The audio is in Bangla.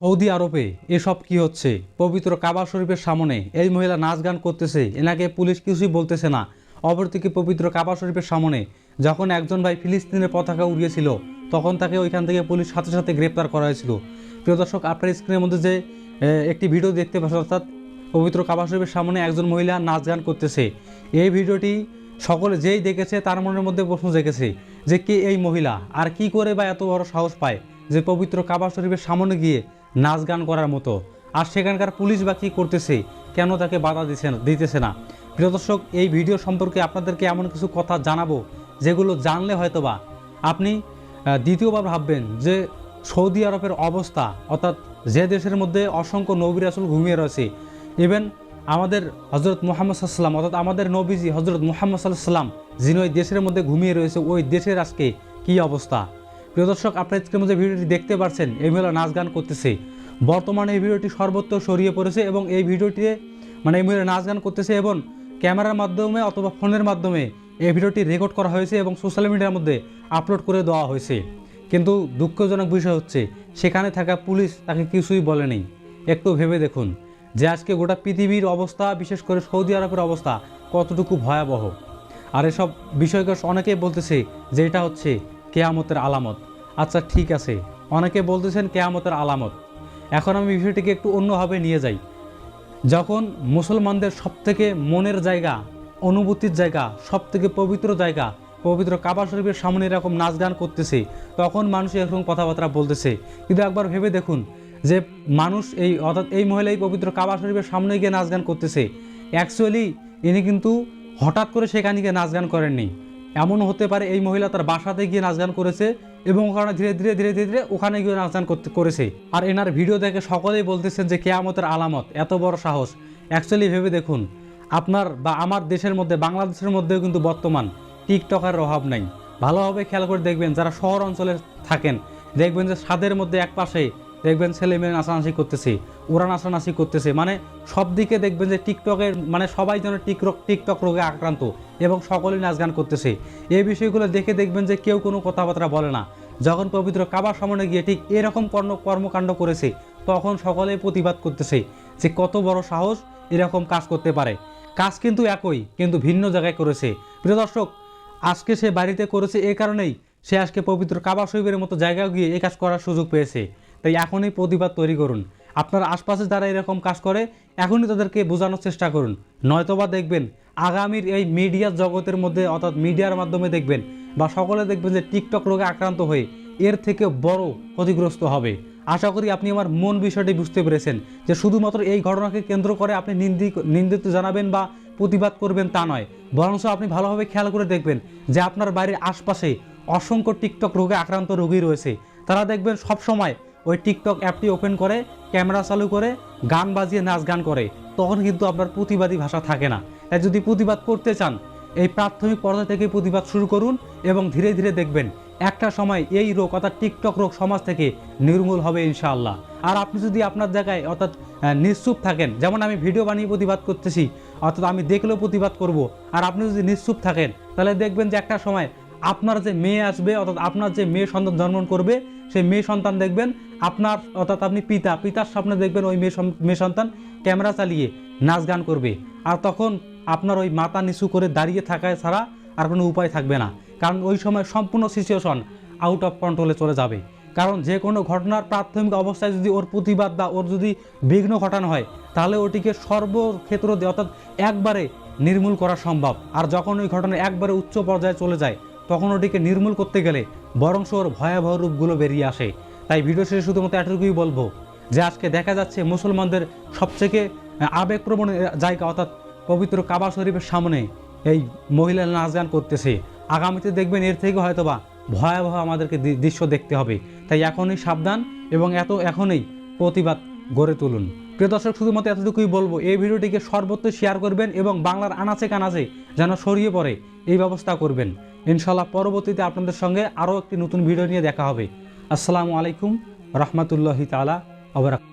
সৌদি আরবে এসব কি হচ্ছে? পবিত্র কাবা শরীফের সামনে এই মহিলা নাচ গান করতেছে, এনাকে পুলিশ কিছুই বলতেছে না। অপরদিকে পবিত্র কাবা শরীফের সামনে যখন একজন ভাই ফিলিস্তিনের পতাকা উড়িয়েছিল, তখন তাকে ওইখান থেকে পুলিশ সাথে সাথে গ্রেপ্তার করা হয়েছিল। প্রিয় দর্শক, আপনার স্ক্রিনের মধ্যে যে একটি ভিডিও দেখতে পাচ্ছেন, অর্থাৎ পবিত্র কাবা শরীফের সামনে একজন মহিলা নাচ গান করতেছে। এই ভিডিওটি সকলে যেই দেখেছে তার মনের মধ্যে প্রশ্ন জেগেছে যে কে এই মহিলা, আর কি করে বা এত বড় সাহস পায় যে পবিত্র কাবা শরীফের সামনে গিয়ে নাচ গান করার মতো। আর সেখানকার পুলিশ বা কী করতেছে, কেন তাকে বাধা দিতেছে না। প্রিয় দর্শক, এই ভিডিও সম্পর্কে আপনাদেরকে এমন কিছু কথা জানাবো যেগুলো জানলে হয়তোবা আপনি দ্বিতীয়বার ভাববেন যে সৌদি আরবের অবস্থা, অর্থাৎ যে দেশের মধ্যে অসংখ্য নবী রাসূল ঘুমিয়ে রয়েছে, ইভেন আমাদের হজরত মুহাম্মদ সাল্লাল্লাহু আলাইহি ওয়াসাল্লাম, অর্থাৎ আমাদের নবীজি হজরত মুহাম্মদ সাল্লাল্লাহু আলাইহি ওয়াসাল্লাম যিনি ওই দেশের মধ্যে ঘুমিয়ে রয়েছে, ওই দেশের আজকে কী অবস্থা। প্রিয় দর্শক, আপনার স্ক্রিনের মধ্যে ভিডিওটি দেখতে পাচ্ছেন, এই মহিলা নাচ গান করতেছে। বর্তমানে এই ভিডিওটি সর্বত্র ছড়িয়ে পড়েছে এবং এই ভিডিওটিতে এই মহিলা নাচ গান করতেছে এবং ক্যামেরার মাধ্যমে অথবা ফোনের মাধ্যমে এই ভিডিওটি রেকর্ড করা হয়েছে এবং সোশ্যাল মিডিয়ার মধ্যে আপলোড করে দেওয়া হয়েছে। কিন্তু দুঃখজনক বিষয় হচ্ছে, সেখানে থাকা পুলিশ তাকে কিছুই বলেনি। একটু ভেবে দেখুন যে আজকে গোটা পৃথিবীর অবস্থা, বিশেষ করে সৌদি আরবের অবস্থা কতটুকু ভয়াবহ। আর এসব বিষয়কে অনেকেই বলতেছে যে এটা হচ্ছে কেয়ামতের আলামত। আচ্ছা ঠিক আছে, অনেকে বলতেছেন কেয়ামতের আলামত। এখন আমি বিষয়টিকে একটু অন্যভাবে নিয়ে যাই। যখন মুসলমানদের সবথেকে মনের জায়গা, অনুভূতির জায়গা, সবথেকে পবিত্র জায়গা পবিত্র কাবা শরীফের সামনে এরকম নাচ গান করতেছে, তখন মানুষ এরকম কথাবার্তা বলতেছে। কিন্তু একবার ভেবে দেখুন যে মানুষ অর্থাৎ এই মহিলা এই পবিত্র কাবা শরীফের সামনে গিয়ে নাচ গান করতেছে, অ্যাকচুয়ালি ইনি কিন্তু হঠাৎ করে সেখানে গিয়ে নাচ গান করেননি। এমনও হতে পারে এই মহিলা তার বাসাতে গিয়ে নাচ গান করেছে এবং ওখানে ধীরে ধীরে ধীরে ধীরে ওখানে গিয়ে নাচ গান করেছে। আর এনার ভিডিও দেখে সকলেই বলতেছেন যে কেয়ামতের আলামত, এত বড় সাহস। অ্যাকচুয়ালি ভেবে দেখুন, আপনার বা আমার দেশের মধ্যে, বাংলাদেশের মধ্যেও কিন্তু বর্তমান টিকটকের অভাব নাই। ভালোভাবে খেয়াল করে দেখবেন, যারা শহর অঞ্চলে থাকেন দেখবেন যে ছাদের মধ্যে এক পাশে দেখবেন ছেলে মেয়ে নাচানাচি করতেছে, ওরা নাচানাচি করতেছে, সব দিকে দেখবেন যে টিকটকের সবাই যেন টিকটক রোগে আক্রান্ত এবং সকলেই নাচ গান করতেছে। এই বিষয়গুলো দেখে দেখবেন যে কেউ কোনো কথাবার্তা বলে না। যখন পবিত্র কাবার সামনে গিয়ে ঠিক এরকম কর্মকাণ্ড করেছে, তখন সকলেই প্রতিবাদ করতেছে যে কত বড় সাহস এরকম কাজ করতে পারে। কাজ কিন্তু একই, কিন্তু ভিন্ন জায়গায় করেছে। প্রিয় দর্শক, আজকে সে বাড়িতে করেছে এই কারণেই সে আজকে পবিত্র কাবা শরীফের মতো জায়গায় গিয়ে এই কাজ করার সুযোগ পেয়েছে। তাই এখনই প্রতিবাদ তৈরি করুন। আপনার আশপাশে যারা এরকম কাজ করে, এখনই তাদেরকে বোঝানোর চেষ্টা করুন। নয়তোবা দেখবেন আগামীর এই মিডিয়ার জগতের মধ্যে, অর্থাৎ মিডিয়ার মাধ্যমে দেখবেন বা সকলে দেখবেন যে টিকটক রোগে আক্রান্ত হয়ে এর থেকে বড় ক্ষতিগ্রস্ত হবে। আশা করি আপনি আমার মূল বিষয়টি বুঝতে পেরেছেন যে শুধুমাত্র এই ঘটনাকে কেন্দ্র করে আপনি নিন্দিত জানাবেন বা প্রতিবাদ করবেন তা নয়, বরঞ্চ আপনি ভালোভাবে খেয়াল করে দেখবেন যে আপনার বাড়ির আশপাশে অসংখ্য টিকটক রোগে আক্রান্ত রোগী রয়েছে। তারা দেখবেন সবসময় ওই টিকটক অ্যাপটি ওপেন করে, ক্যামেরা চালু করে, গান বাজিয়ে নাচ গান করে। তখন কিন্তু আপনার প্রতিবাদী ভাষা থাকে না। তাই যদি প্রতিবাদ করতে চান, এই প্রাথমিক পর্যায় থেকে প্রতিবাদ শুরু করুন এবং ধীরে ধীরে দেখবেন একটা সময় এই রোগ, অর্থাৎ টিকটক রোগ সমাজ থেকে নির্মূল হবে ইনশাআল্লাহ। আর আপনি যদি আপনার জায়গায় অর্থাৎ নিশ্চুপ থাকেন, যেমন আমি ভিডিও বানিয়ে প্রতিবাদ করতেছি, অর্থাৎ আমি দেখলেও প্রতিবাদ করব, আর আপনি যদি নিশ্চুপ থাকেন, তাহলে দেখবেন যে একটা সময় আপনার যে মেয়ে আসবে, অর্থাৎ আপনার যে মেয়ে সন্তান জন্ম করবে, সেই মেয়ে সন্তান দেখবেন আপনার, অর্থাৎ আপনি পিতার সামনে দেখবেন ওই মেয়ে সন্তান ক্যামেরা চালিয়ে নাচ গান করবে। আর তখন আপনার ওই মাথা নিচু করে দাঁড়িয়ে থাকায় ছাড়া আর কোনো উপায় থাকবে না, কারণ ওই সময় সম্পূর্ণ সিচুয়েশন আউট অফ কন্ট্রোলে চলে যাবে। কারণ যে কোনো ঘটনার প্রাথমিক অবস্থায় যদি ওর প্রতিবাদ বা ওর যদি বিঘ্ন ঘটানো হয়, তাহলে ওটিকে সর্বক্ষেত্র দিয়ে, অর্থাৎ একবারে নির্মূল করা সম্ভব। আর যখন ওই ঘটনা একবারে উচ্চ পর্যায়ে চলে যায়, তখন ওটিকে নির্মূল করতে গেলে বরংশ ওর ভয়াবহ রূপগুলো বেরিয়ে আসে। তাই ভিডিও শেষে শুধুমাত্র এতটুকুই বলবো যে আজকে দেখা যাচ্ছে মুসলমানদের সবথেকে আবেগপ্রবণ জায়গা, অর্থাৎ পবিত্র কাবা শরীফের সামনে এই মহিলা নাচ গান করতেছে। আগামীতে দেখবেন এর থেকে হয়তোবা ভয়াবহ আমাদেরকে দৃশ্য দেখতে হবে। তাই এখনই সাবধান এবং এখনই প্রতিবাদ গড়ে তুলুন। প্রিয় দর্শক, শুধুমাত্র এতটুকুই বলবো, এই ভিডিওটিকে সর্বত্র শেয়ার করবেন এবং বাংলার আনাচে কানাচে যেন ছড়িয়ে পড়ে এই ব্যবস্থা করবেন। ইনশাআল্লাহ পরবর্তীতে আপনাদের সঙ্গে আরও একটি নতুন ভিডিও নিয়ে দেখা হবে। আসসালামু আলাইকুম রহমতুল্লাহি তাআলা ওয়া বারাকাতুহু।